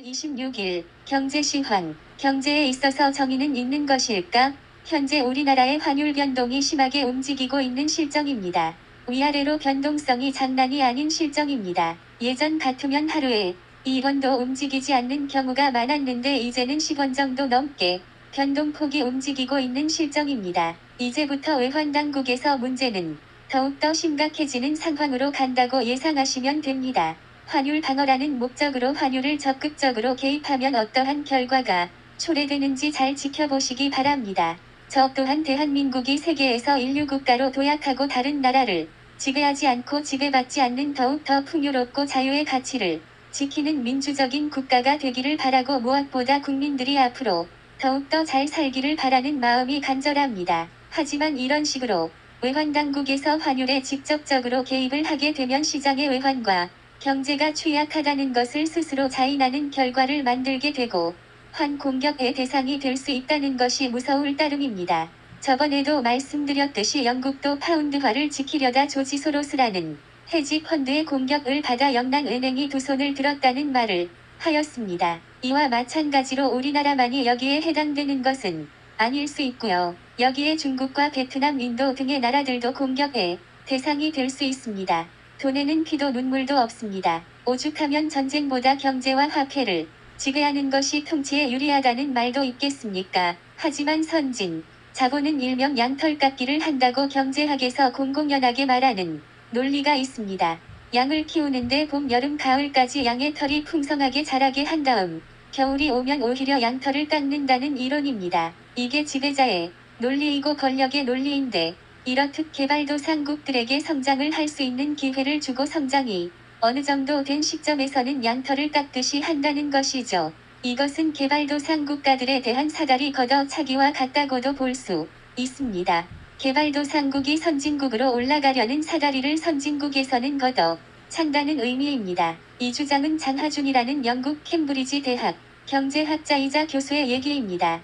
26일 경제시황, 경제에 있어서 정의는 있는 것일까? 현재 우리나라의 환율 변동이 심하게 움직이고 있는 실정입니다. 위아래로 변동성이 장난이 아닌 실정입니다. 예전 같으면 하루에 2원도 움직이지 않는 경우가 많았는데 이제는 10원 정도 넘게 변동폭이 움직이고 있는 실정입니다. 이제부터 외환당국에서 문제는 더욱더 심각해지는 상황으로 간다고 예상하시면 됩니다. 환율 방어라는 목적으로 환율을 적극적으로 개입하면 어떠한 결과가 초래되는지 잘 지켜보시기 바랍니다. 저 또한 대한민국이 세계에서 인류 국가로 도약하고 다른 나라를 지배하지 않고 지배받지 않는 더욱 더 풍요롭고 자유의 가치를 지키는 민주적인 국가가 되기를 바라고 무엇보다 국민들이 앞으로 더욱더 잘 살기를 바라는 마음이 간절합니다. 하지만 이런 식으로 외환당국에서 환율에 직접적으로 개입을 하게 되면 시장의 외환과 경제가 취약하다는 것을 스스로 자인하는 결과를 만들게 되고 환 공격의 대상이 될 수 있다는 것이 무서울 따름입니다. 저번에도 말씀드렸듯이 영국도 파운드화를 지키려다 조지 소로스라는 헤지 펀드의 공격을 받아 영랑은행이 두 손을 들었다는 말을 하였습니다. 이와 마찬가지로 우리나라만이 여기에 해당되는 것은 아닐 수 있고요. 여기에 중국과 베트남, 인도 등의 나라들도 공격의 대상이 될 수 있습니다. 돈에는 피도 눈물도 없습니다. 오죽하면 전쟁보다 경제와 화폐를 지배하는 것이 통치에 유리하다는 말도 있겠습니까? 하지만 선진 자본은 일명 양털깎기를 한다고 경제학에서 공공연하게 말하는 논리가 있습니다. 양을 키우는데 봄, 여름, 가을까지 양의 털이 풍성하게 자라게 한 다음 겨울이 오면 오히려 양털을 깎는다는 이론입니다. 이게 지배자의 논리이고 권력의 논리인데 이렇듯 개발도상국들에게 성장을 할 수 있는 기회를 주고 성장이 어느 정도 된 시점에서는 양털을 깎듯이 한다는 것이죠. 이것은 개발도상국가들에 대한 사다리 걷어차기와 같다고도 볼 수 있습니다. 개발도상국이 선진국으로 올라가려는 사다리를 선진국에서는 걷어 찬다는 의미입니다. 이 주장은 장하준이라는 영국 캠브리지 대학 경제학자이자 교수의 얘기입니다.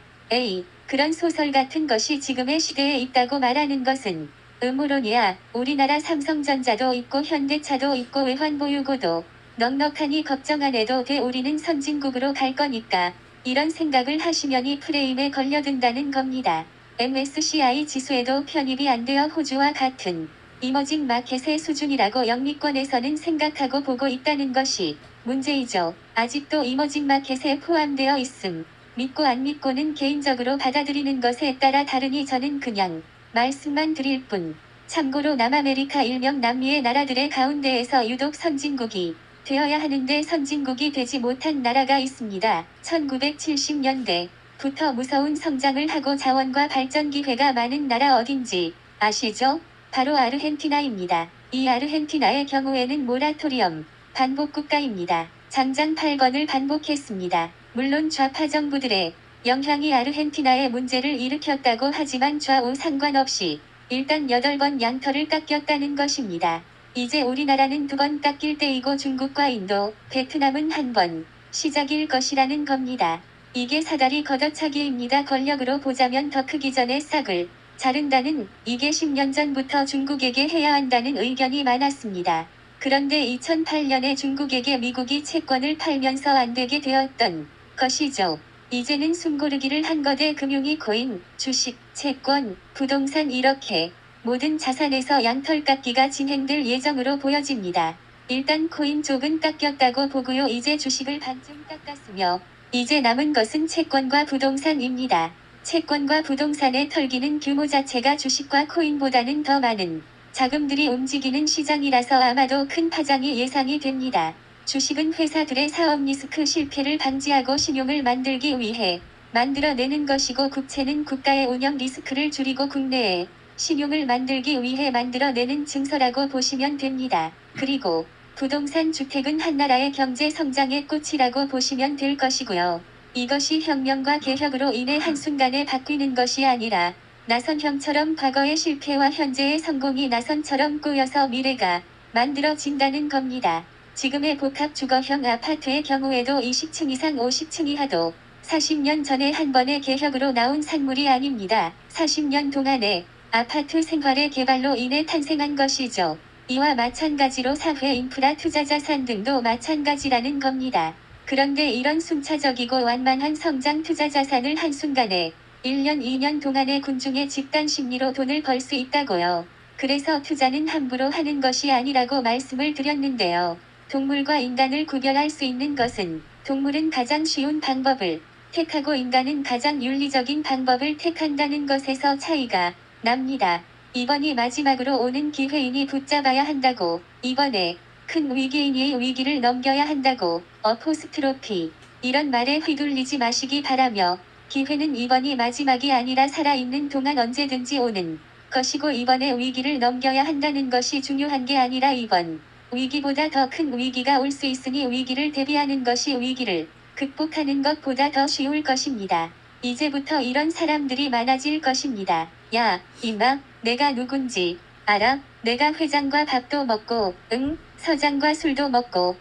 그런 소설 같은 것이 지금의 시대에 있다고 말하는 것은 음모론이야. 우리나라 삼성전자도 있고 현대차도 있고 외환보유고도 넉넉하니 걱정 안 해도 돼. 우리는 선진국으로 갈 거니까. 이런 생각을 하시면 이 프레임에 걸려든다는 겁니다. MSCI 지수에도 편입이 안 되어 호주와 같은 이머징 마켓의 수준이라고 영미권에서는 생각하고 보고 있다는 것이 문제이죠. 아직도 이머징 마켓에 포함되어 있음. 믿고 안 믿고는 개인적으로 받아들이는 것에 따라 다르니 저는 그냥 말씀만 드릴 뿐. 참고로 남아메리카 일명 남미의 나라들의 가운데에서 유독 선진국이 되어야 하는데 선진국이 되지 못한 나라가 있습니다. 1970년대부터 무서운 성장을 하고 자원과 발전 기회가 많은 나라 어딘지 아시죠? 바로 아르헨티나입니다. 이 아르헨티나의 경우에는 모라토리엄 반복 국가입니다. 장장 8번을 반복했습니다. 물론 좌파 정부들의 영향이 아르헨티나에 문제를 일으켰다고 하지만 좌우 상관없이 일단 8번 양털을 깎였다는 것입니다. 이제 우리나라는 2번 깎일 때이고 중국과 인도, 베트남은 1번 시작일 것이라는 겁니다. 이게 사다리 걷어차기입니다. 권력으로 보자면 더 크기 전에 싹을 자른다는, 이게 10년 전부터 중국에게 해야 한다는 의견이 많았습니다. 그런데 2008년에 중국에게 미국이 채권을 팔면서 안 되게 되었던 것이죠. 이제는 숨고르기를 한 거대. 금융이 코인, 주식, 채권, 부동산 이렇게 모든 자산에서 양털 깎기가 진행될 예정으로 보여집니다. 일단 코인 쪽은 깎였다고 보고요. 이제 주식을 반쯤 깎았으며 이제 남은 것은 채권과 부동산입니다. 채권과 부동산의 털기는 규모 자체가 주식과 코인보다는 더 많은 자금들이 움직이는 시장이라서 아마도 큰 파장이 예상이 됩니다. 주식은 회사들의 사업 리스크 실패를 방지하고 신용을 만들기 위해 만들어내는 것이고 국채는 국가의 운영 리스크를 줄이고 국내에 신용을 만들기 위해 만들어내는 증서라고 보시면 됩니다. 그리고 부동산 주택은 한 나라의 경제 성장의 꽃이라고 보시면 될 것이고요. 이것이 혁명과 개혁으로 인해 한순간에 바뀌는 것이 아니라 나선형처럼 과거의 실패와 현재의 성공이 나선처럼 꼬여서 미래가 만들어진다는 겁니다. 지금의 복합 주거형 아파트의 경우에도 20층 이상 50층 이하도 40년 전에 한 번의 개혁으로 나온 산물이 아닙니다. 40년 동안의 아파트 생활의 개발로 인해 탄생한 것이죠. 이와 마찬가지로 사회 인프라 투자 자산 등도 마찬가지라는 겁니다. 그런데 이런 순차적이고 완만한 성장 투자 자산을 한순간에 1년 2년 동안의 군중의 집단 심리로 돈을 벌 수 있다고요. 그래서 투자는 함부로 하는 것이 아니라고 말씀을 드렸는데요. 동물과 인간을 구별할 수 있는 것은 동물은 가장 쉬운 방법을 택하고 인간은 가장 윤리적인 방법을 택한다는 것에서 차이가 납니다. 이번이 마지막으로 오는 기회이니 붙잡아야 한다고. 이번에 큰 위기이니 위기를 넘겨야 한다고. 어포스트로피. 이런 말에 휘둘리지 마시기 바라며 기회는 이번이 마지막이 아니라 살아있는 동안 언제든지 오는 것이고 이번에 위기를 넘겨야 한다는 것이 중요한 게 아니라 이번 위기보다 더 큰 위기가 올 수 있으니 위기를 대비하는 것이 위기를 극복하는 것보다 더 쉬울 것입니다. 이제부터 이런 사람들이 많아질 것입니다. 야, 임마, 내가 누군지 알아? 내가 회장과 밥도 먹고, 응, 서장과 술도 먹고,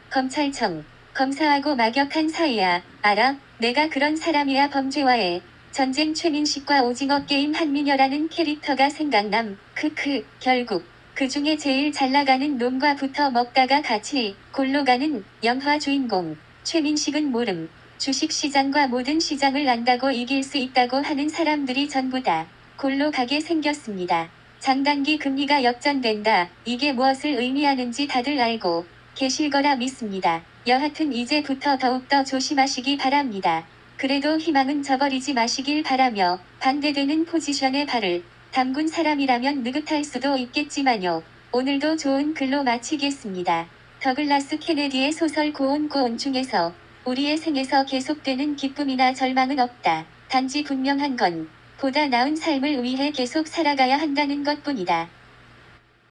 검찰청, 검사하고 막역한 사이야. 알아? 내가 그런 사람이야. 범죄와의 전쟁. 최민식과 오징어 게임 한미녀라는 캐릭터가 생각남. 결국 그 중에 제일 잘 나가는 놈과 붙어 먹다가 같이 골로 가는 영화 주인공. 최민식은 모름. 주식시장과 모든 시장을 안다고 이길 수 있다고 하는 사람들이 전부 다 골로 가게 생겼습니다. 장단기 금리가 역전된다. 이게 무엇을 의미하는지 다들 알고 계실 거라 믿습니다. 여하튼 이제부터 더욱더 조심하시기 바랍니다. 그래도 희망은 저버리지 마시길 바라며 반대되는 포지션에 발을 담근 사람이라면 느긋할 수도 있겠지만요. 오늘도 좋은 글로 마치겠습니다. 더글라스 케네디의 소설 고온 중에서 우리의 생에서 계속되는 기쁨이나 절망은 없다. 단지 분명한 건 보다 나은 삶을 위해 계속 살아가야 한다는 것뿐이다.